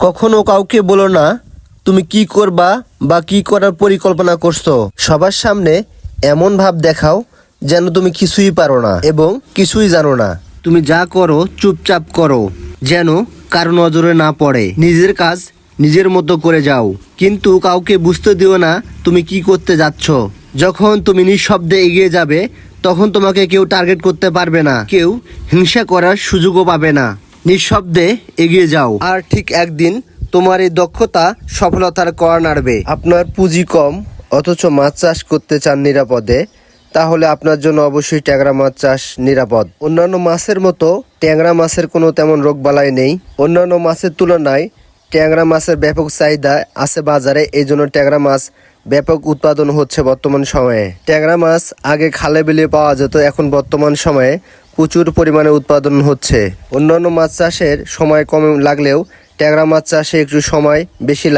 কখনো কাউকে বলো না তুমি কি করবা বা কি করার পরিকল্পনা করছো। সবার সামনে এমন ভাব দেখাও যেন তুমি কিছুই পারো না এবং কিছুই জানো না। তুমি যা করো চুপচাপ করো, যেন কারো নজরে না পড়ে। নিজের কাজ নিজের মতো করে যাও, কিন্তু কাউকে বুঝতে দিও না তুমি কি করতে যাচ্ছ। যখন তুমি নিঃশব্দে এগিয়ে যাবে তখন তোমাকে কেউ টার্গেট করতে পারবে না, কেউ হিংসা করার সুযোগও পাবে না। নিঃশব্দে এগিয়ে যাও, আর ঠিক একদিন তোমার এই দক্ষতা সফলতার কড়া নাড়বে। আপনার পুঁজি কম অথচ মাছ চাষ করতে চান নিরাপদে, তাহলে আপনার জন্য অবশ্যই ট্যাংরা মাছ চাষ নিরাপদ। অন্যান্য মাছের মতো ট্যাংরা মাছের কোনো তেমন রোগবালাই নেই। অন্যান্য মাছের তুলনায় ট্যাংরা মাছের ব্যাপক চাহিদা আছে বাজারে, এই জন্য ট্যাংরা মাছ ব্যাপক উৎপাদন হচ্ছে বর্তমান সময়ে। ট্যাংরা মাছ আগে খালে বিলে পাওয়া যেত, এখন বর্তমান সময়ে প্রচুর পরিমাণে উৎপাদন হচ্ছে। অন্যান্য মাছ চাষের সময় কম লাগলেও ট্যাংরা মাছ চাষে একটু সময় বেশি লাগে।